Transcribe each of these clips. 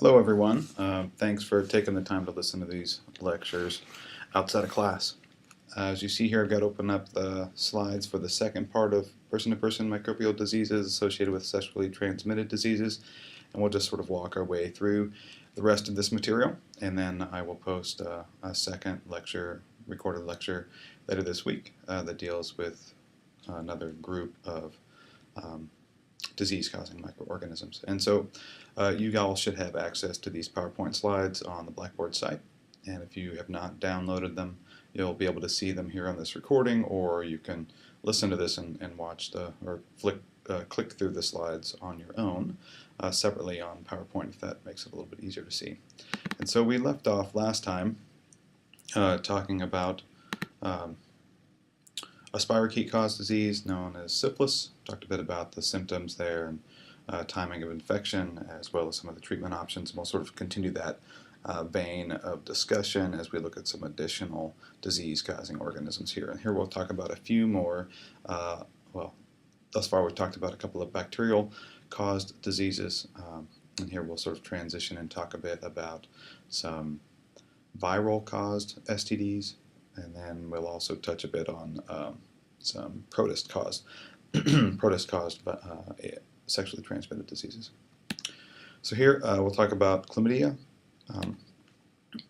Hello, everyone. Thanks for taking the time to listen to these lectures outside of class. As you see here, I've got to open up the slides for the second part of person-to-person microbial diseases associated with sexually transmitted diseases, and we'll just sort of walk our way through the rest of this material, and then I will post a second lecture, recorded lecture, later this week that deals with another group of disease-causing microorganisms. And so you all should have access to these PowerPoint slides on the Blackboard site. And if you have not downloaded them, you'll be able to see them here on this recording, or you can listen to this and watch or click through the slides on your own separately on PowerPoint if that makes it a little bit easier to see. And so we left off last time talking about a spirochete-caused disease known as syphilis. Talked a bit about the symptoms there and timing of infection, as well as some of the treatment options. And we'll sort of continue that vein of discussion as we look at some additional disease-causing organisms here. And here we'll talk about a few more. Well, thus far we've talked about a couple of bacterial-caused diseases. And here we'll sort of transition and talk a bit about some viral-caused STDs. And then we'll also touch a bit on some protist-caused sexually transmitted diseases. So here we'll talk about chlamydia.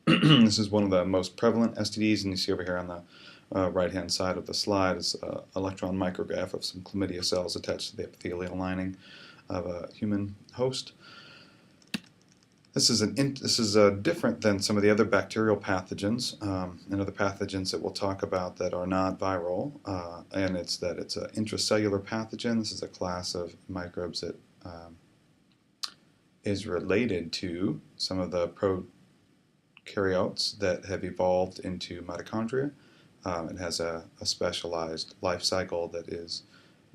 This is one of the most prevalent STDs, and you see over here on the right-hand side of the slide is an electron micrograph of some chlamydia cells attached to the epithelial lining of a human host. This is different than some of the other bacterial pathogens and other pathogens that we'll talk about that are not viral, and it's an intracellular pathogen. This is a class of microbes that is related to some of the prokaryotes that have evolved into mitochondria. It has a specialized life cycle that is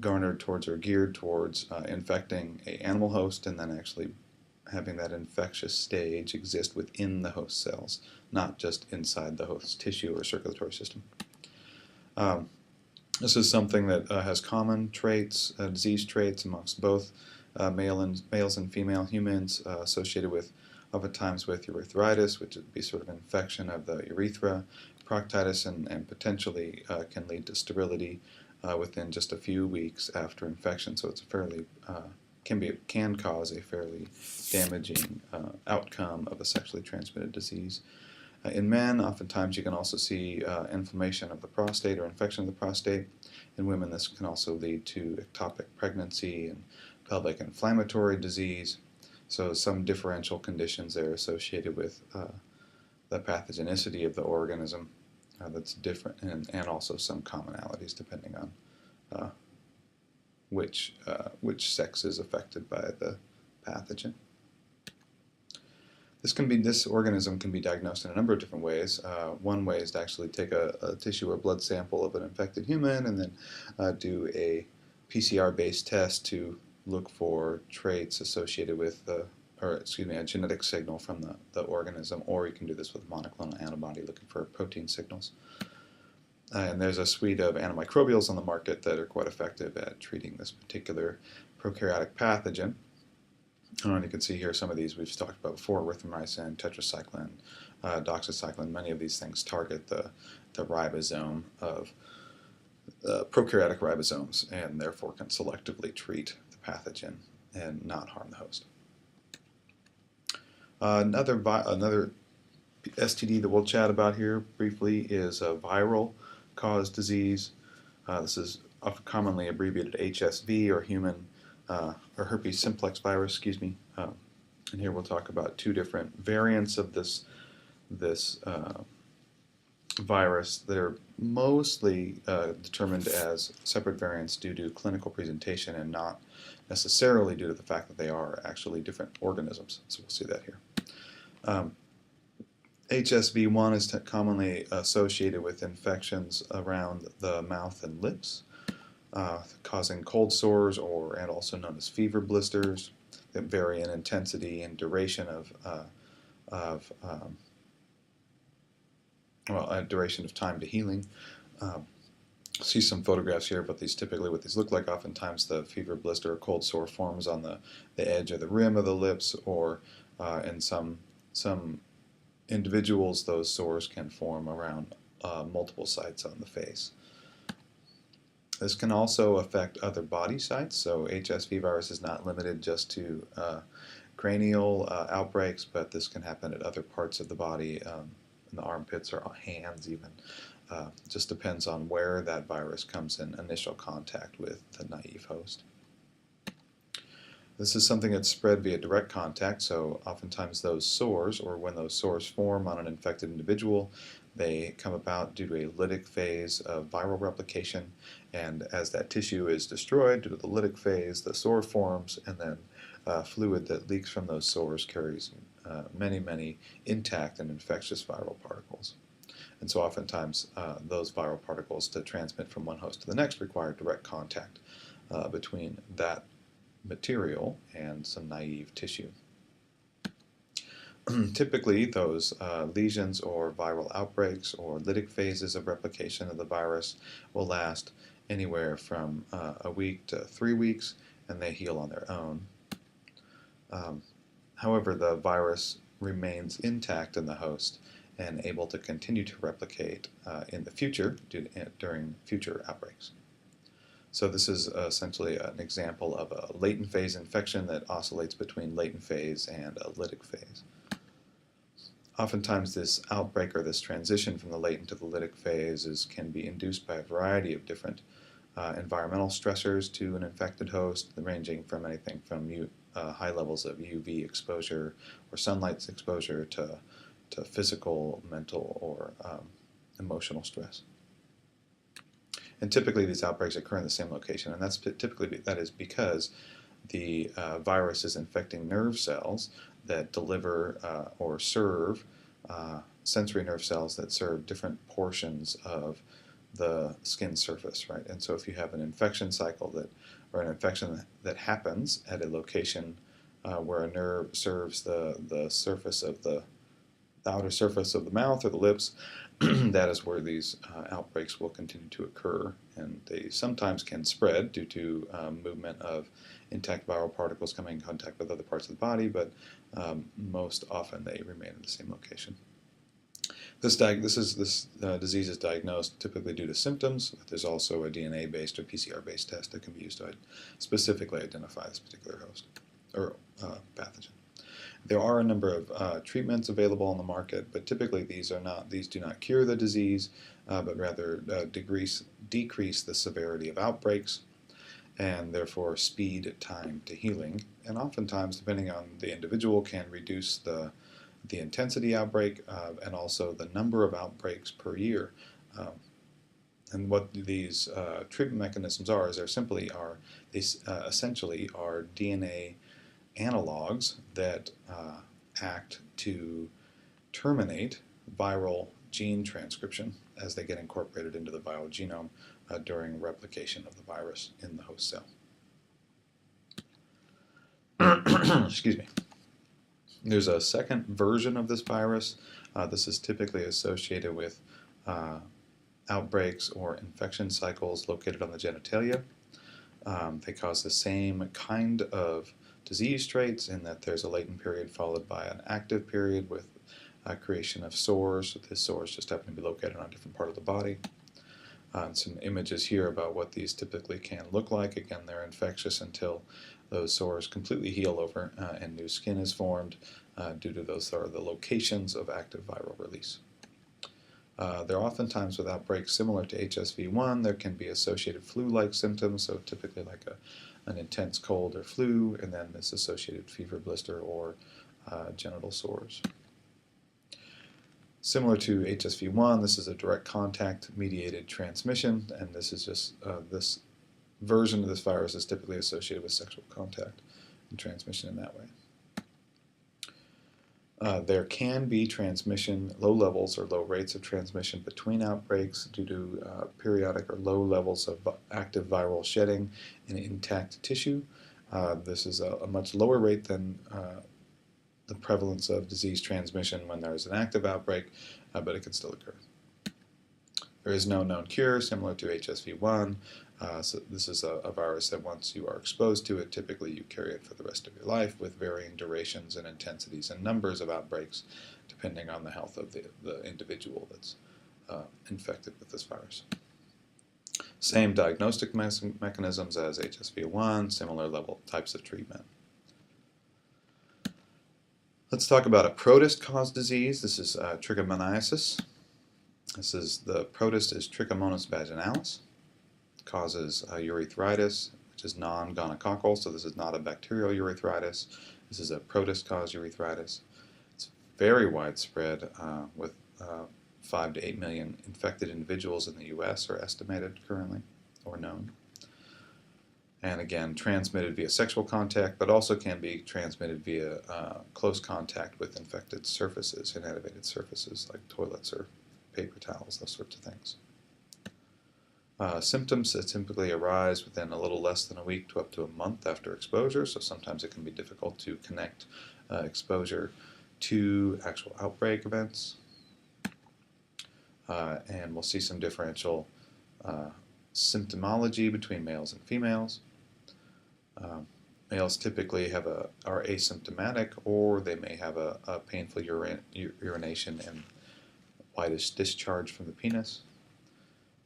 garnered towards or geared towards infecting an animal host and then actually having that infectious stage exist within the host cells, not just inside the host tissue or circulatory system. This is something that has common traits, disease traits amongst both males and female humans, associated with oftentimes with urethritis, which would be sort of infection of the urethra, proctitis, and potentially can lead to sterility within just a few weeks after infection. So it's a fairly can cause a fairly damaging outcome of a sexually transmitted disease. In men, oftentimes you can also see inflammation of the prostate or infection of the prostate. In women, this can also lead to ectopic pregnancy and pelvic inflammatory disease. So some differential conditions there associated with the pathogenicity of the organism that's different, and also some commonalities depending on which sex is affected by the pathogen. This organism can be diagnosed in a number of different ways. One way is to actually take a tissue or blood sample of an infected human and then do a PCR-based test to look for traits associated with a genetic signal from the organism, or you can do this with a monoclonal antibody looking for protein signals. And there's a suite of antimicrobials on the market that are quite effective at treating this particular prokaryotic pathogen. And you can see here some of these we've talked about before: erythromycin, tetracycline, doxycycline. Many of these things target the ribosome of prokaryotic ribosomes, and therefore can selectively treat the pathogen and not harm the host. Another STD that we'll chat about here briefly is a viral-caused disease. This is commonly abbreviated HSV, or human or herpes simplex virus, excuse me. And here we'll talk about two different variants of this virus that are mostly determined as separate variants due to clinical presentation and not necessarily due to the fact that they are actually different organisms. So we'll see that here. HSV1 is commonly associated with infections around the mouth and lips, causing cold sores and also known as fever blisters that vary in intensity and duration duration of time to healing. See some photographs here, but what these look like. Oftentimes the fever blister or cold sore forms on the edge or the rim of the lips, or In some individuals, those sores can form around multiple sites on the face. This can also affect other body sites, so HSV virus is not limited just to cranial outbreaks, but this can happen at other parts of the body, in the armpits or hands even. Just depends on where that virus comes in initial contact with the naive host. This is something that's spread via direct contact, so oftentimes those sores, or when those sores form on an infected individual, they come about due to a lytic phase of viral replication, and as that tissue is destroyed due to the lytic phase, the sore forms, and then fluid that leaks from those sores carries many intact and infectious viral particles. And so oftentimes those viral particles to transmit from one host to the next require direct contact between that material and some naive tissue. Typically, those lesions or viral outbreaks or lytic phases of replication of the virus will last anywhere from a week to 3 weeks, and they heal on their own. However, the virus remains intact in the host and able to continue to replicate in the future during future outbreaks. So this is essentially an example of a latent phase infection that oscillates between latent phase and a lytic phase. Oftentimes this outbreak or this transition from the latent to the lytic phase can be induced by a variety of different environmental stressors to an infected host, ranging from anything from high levels of UV exposure or sunlight exposure to physical, mental, or emotional stress. And typically these outbreaks occur in the same location, and that is because the virus is infecting nerve cells that deliver or serve sensory nerve cells that serve different portions of the skin surface, right? And so if you have an infection cycle or an infection that happens at a location where a nerve serves the surface of the outer surface of the mouth or the lips, that is where these outbreaks will continue to occur, and they sometimes can spread due to movement of intact viral particles coming in contact with other parts of the body, but most often they remain in the same location. This disease is diagnosed typically due to symptoms, but there's also a DNA-based or PCR-based test that can be used to specifically identify this particular host or pathogen. There are a number of treatments available on the market, but typically these do not cure the disease, but rather decrease the severity of outbreaks, and therefore speed time to healing. And oftentimes, depending on the individual, can reduce the intensity outbreak and also the number of outbreaks per year. And what these treatment mechanisms are is they essentially are DNA analogs that act to terminate viral gene transcription as they get incorporated into the viral genome during replication of the virus in the host cell. Excuse me. There's a second version of this virus. This is typically associated with outbreaks or infection cycles located on the genitalia. They cause the same kind of disease traits in that there's a latent period followed by an active period with creation of sores. The sores just happen to be located on a different part of the body. Some images here about what these typically can look like. Again, they're infectious until those sores completely heal over and new skin is formed due to those are the locations of active viral release. They're oftentimes with outbreaks similar to HSV1. There can be associated flu-like symptoms, so typically like an intense cold or flu, and then this associated fever, blister, or genital sores. Similar to HSV1, this is a direct contact mediated transmission, and this is just this version of this virus is typically associated with sexual contact and transmission in that way. There can be transmission, low levels or low rates of transmission between outbreaks due to periodic or low levels of active viral shedding in intact tissue. This is a much lower rate than the prevalence of disease transmission when there is an active outbreak, but it can still occur. There is no known cure, similar to HSV1. So this is a virus that once you are exposed to it, typically you carry it for the rest of your life with varying durations and intensities and numbers of outbreaks depending on the health of the individual that's infected with this virus. Same diagnostic mechanisms as HSV1, similar level types of treatment. Let's talk about a protist-caused disease. This is trichomoniasis. The protist is Trichomonas vaginalis. It causes urethritis, which is non-gonococcal, so this is not a bacterial urethritis. This is a protist-caused urethritis. It's very widespread with 5 to 8 million infected individuals in the U.S. are estimated currently or known. And again, transmitted via sexual contact, but also can be transmitted via close contact with infected surfaces, inactivated surfaces like toilets or paper towels, those sorts of things. Symptoms that typically arise within a little less than a week to up to a month after exposure, so sometimes it can be difficult to connect exposure to actual outbreak events. And we'll see some differential symptomology between males and females. Males typically are asymptomatic, or they may have a painful urination and whitish discharge from the penis.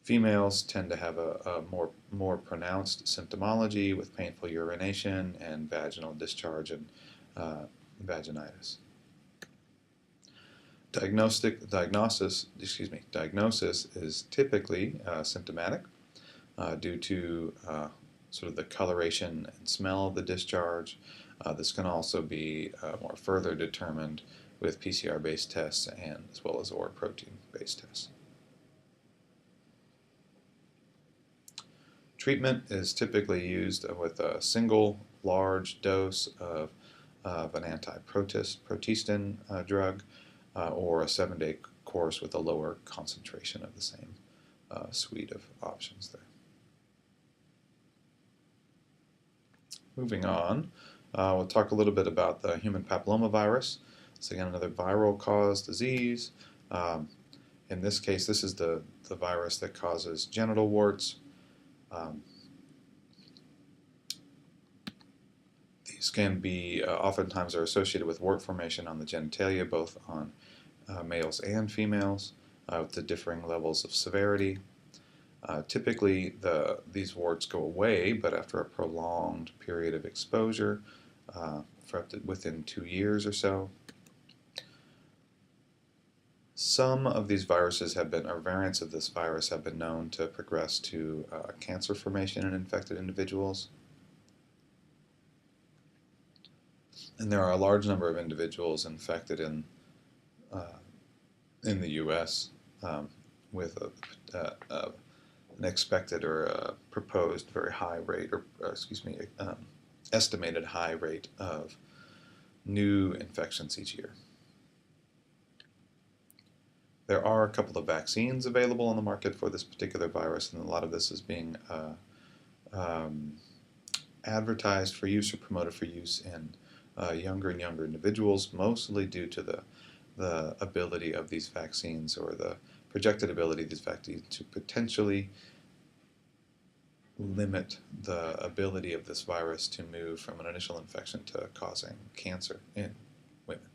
Females tend to have a more pronounced symptomology with painful urination and vaginal discharge and vaginitis. Diagnosis is typically symptomatic due to sort of the coloration and smell of the discharge. This can also be more further determined with PCR-based tests and as well as OR protein-based tests. Treatment is typically used with a single large dose of an anti-protistin drug or a 7-day course with a lower concentration of the same suite of options there. Moving on, we'll talk a little bit about the human papillomavirus. It's again another viral caused disease. In this case, this is the virus that causes genital warts. These can be oftentimes are associated with wart formation on the genitalia, both on males and females, with the differing levels of severity. Typically, these warts go away, but after a prolonged period of exposure, for up to within 2 years or so. Some of these viruses or variants of this virus have been known to progress to cancer formation in infected individuals. And there are a large number of individuals infected in the U.S. With an expected or a proposed very high rate, or estimated high rate of new infections each year. There are a couple of vaccines available on the market for this particular virus, and a lot of this is being advertised for use or promoted for use in younger and younger individuals, mostly due to the ability of these vaccines, or the projected ability of these vaccines to potentially limit the ability of this virus to move from an initial infection to causing cancer in women.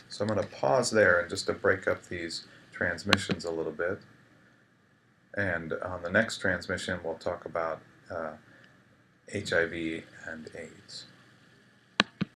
So I'm going to pause there and just to break up these transmissions a little bit. And on the next transmission, we'll talk about HIV and AIDS.